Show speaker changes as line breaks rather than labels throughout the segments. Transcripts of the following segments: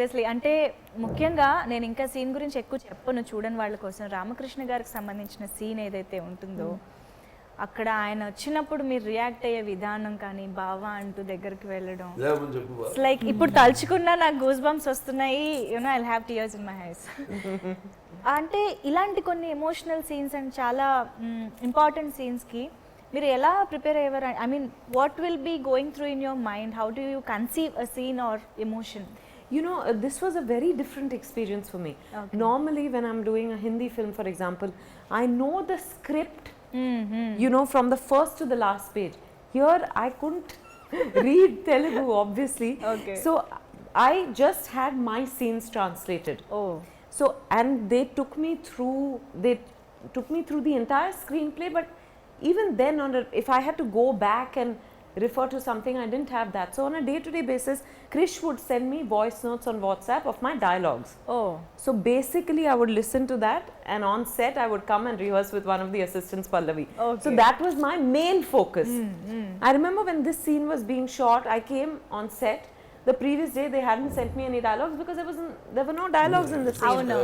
Seriously అంటే ముఖ్యంగా నేను ఇంకా సీన్ గురించి ఎక్కువ చెప్పను చూడని వాళ్ళ కోసం. రామకృష్ణ గారికి సంబంధించిన సీన్ ఏదైతే ఉంటుందో అక్కడ ఆయన వచ్చినప్పుడు మీరు రియాక్ట్ అయ్యే విధానం కానీ బావా అంటూ దగ్గరికి వెళ్ళడం, లైక్ ఇప్పుడు తలుచుకున్నా నాకు గూస్ బంప్స్ వస్తున్నాయి, you know I have tears in my eyes. అంటే ఇలాంటి కొన్ని ఎమోషనల్ సీన్స్ అండ్ చాలా ఇంపార్టెంట్ సీన్స్కి మీరు ఎలా ప్రిపేర్ అయ్యేవారు? I mean what will be going through in your mind? How do you conceive a scene or emotion?
You know, this was a very different experience for me. Okay. Normally when I'm doing a Hindi film, for example, I know the script, you know, from the first to the last page. Here I couldn't read Telugu, obviously.
Okay.
So I just had my scenes translated.
Oh.
So, and they took me through the entire screenplay, but even then if I had to go back and refer to something, I didn't have that. So on a day-to-day basis, Krish would send me voice notes on WhatsApp of my dialogues.
Oh.
So basically I would listen to that, and on set I would come and rehearse with one of the assistants, Pallavi.
Okay.
So that was my main focus. I remember when this scene was being shot, I came on set. The previous day they hadn't sent me any dialogues because there were no dialogues in the scene.
Oh no,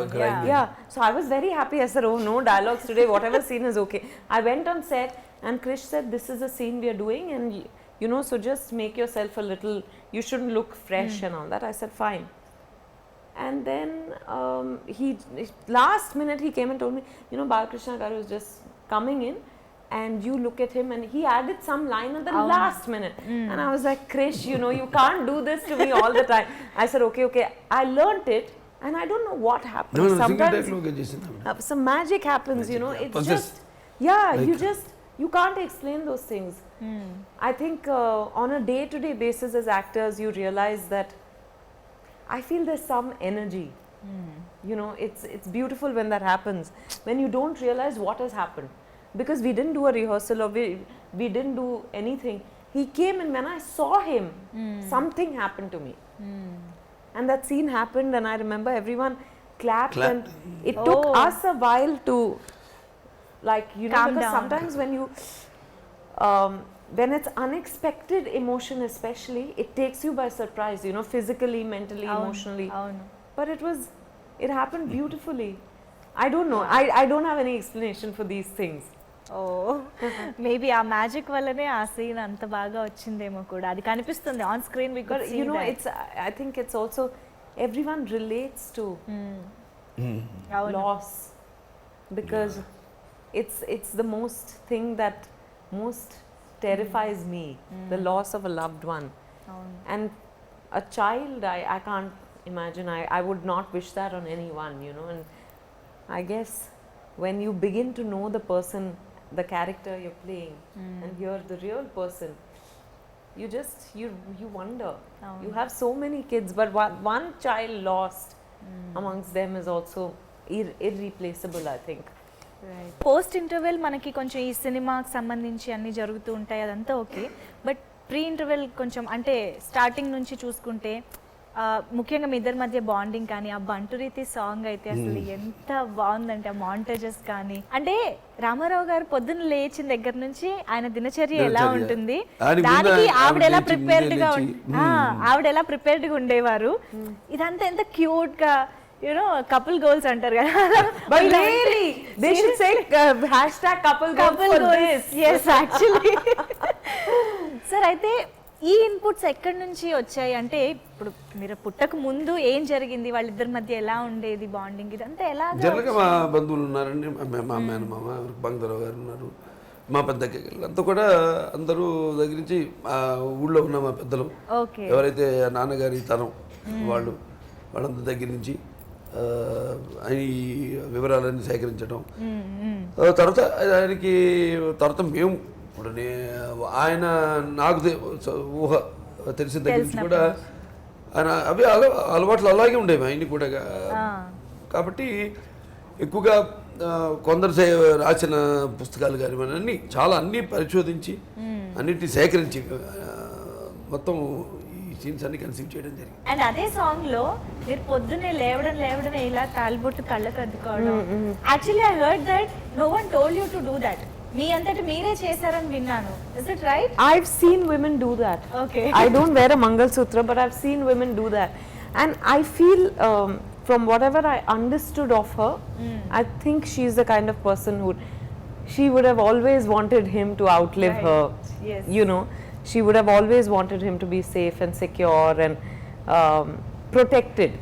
yeah. So I was very happy. I said, oh, no dialogues today, whatever scene is okay. I went on set and Krish said, this is a scene we are doing, and you know, so just make yourself a little, you shouldn't look fresh and all that. I said, fine. And then he last minute he came and told me, you know, Balakrishna Garu is just coming in, and you look at him, and he added some line at the last minute. And I was like, Krish, you know, you can't do this to me all the time. I said, okay. I learnt it, and I don't know what happened.
No,
sometimes some magic happens, you know. It's just, you can't explain those things. I think on a day-to-day basis as actors, you realize that I feel there's some energy. You know, it's beautiful when that happens, when you don't realize what has happened. Because we didn't do a rehearsal or we didn't do anything. He came, and when I saw him, something happened to me. And that scene happened, and I remember everyone clapped. And it took us a while to, like, you know, because sometimes when you when it's unexpected emotion especially, it takes you by surprise, you know, physically, mentally, emotionally. But it happened beautifully. I don't know, I don't have any explanation for these things.
Maybe ఆ magic వల్లనే ఆ scene అంత బాగా వచ్చిందేమో కూడా, అది కనిపిస్తుంది on screen.
But you know, I think it's also everyone relates to loss, because it's the most thing that most terrifies me, the loss of a loved one. And a child, I can't imagine, I would not wish that on anyone, you know. And I guess when you begin to know the person, the character you're playing, and you're the real person, you just you wonder. You have so many kids, but one child lost amongst them is also irreplaceable, I think.
Post interval మనకి కొంచెం ఈ సినిమాకి సంబంధించి అన్నీ జరుగుతూ ఉంటాయి, అదంతా okay. But pre interval కొంచెం, అంటే స్టార్టింగ్ నుంచి చూసుకుంటే ముఖ్యంగా మీ ఇద్దరి మధ్య బాండింగ్ కానీ, ఆ బంటురీతి సాంగ్ అయితే అసలు ఎంత బాగుందంటే, ఆ మాంటేజెస్ కానీ. అంటే రామారావు గారు పొద్దున్న లేచిన దగ్గర నుంచి ఆయన దినచర్య ఎలా ఉంటుంది, దానికి ఆవిడ ఎలా ప్రిపేర్డ్గా ఉండేవారు, ఇదంతా ఎంత క్యూట్ గా, you know, couple goals అంటారు కదా.
But really they should say #couple goals for this.
Yes, actually. Sir, అయితే ఈ ఇన్పుట్స్ ఎక్కడి నుంచి వచ్చాయి? అంటే ఇప్పుడు మీరు పుట్టక ముందు ఏం జరిగింది, వాళ్ళిద్దరి మధ్య ఎలా ఉండేది బాండింగ్, ఇదంతా ఎలా?
జనరల్గా మా బంధువులు ఉన్నారండి, మా మేనమామ బంగారావు గారు ఉన్నారు, మా పెద్ద అంతా కూడా అందరూ దగ్గర నుంచి ఊళ్ళో ఉన్న మా పెద్దలు ఎవరైతే నాన్నగారి తరం వాళ్ళందరి దగ్గర నుంచి ఈ వివరాలన్నీ సేకరించడం. తర్వాత మేము ఇప్పుడు ఆయన నాకు ఊహ తెలిసిన దగ్గర నుంచి కూడా ఆయన అవి అలవాట్లు అలాగే ఉండేవి ఆయన్ని కూడా. కాబట్టి ఎక్కువగా కొందరు రాసిన పుస్తకాలు కానీ అన్నీ అన్నీ పరిశోధించి అన్నిటిని సేకరించి మొత్తం సీన్స్ అన్ని కన్సీవ్ చేయడం జరిగింది.
అండ్ అదే సాంగ్ లో మీరు పొద్దున్నే లేవడం ఇలా తాలిబొట్టు కళ్ళకు అద్దుకోవడం, actually I heard that no one told you to do that, మీ అంతటి మీరే చేశారని విన్నాను. Is it right?
I've seen women do that.
Okay.
I don't wear a mangal sutra, but I've seen women do that. And I feel from whatever I understood of her, I think she's the kind of person who she would have always wanted him to outlive
Right.
her.
Yes.
You know, she would have always wanted him to be safe and secure and protected.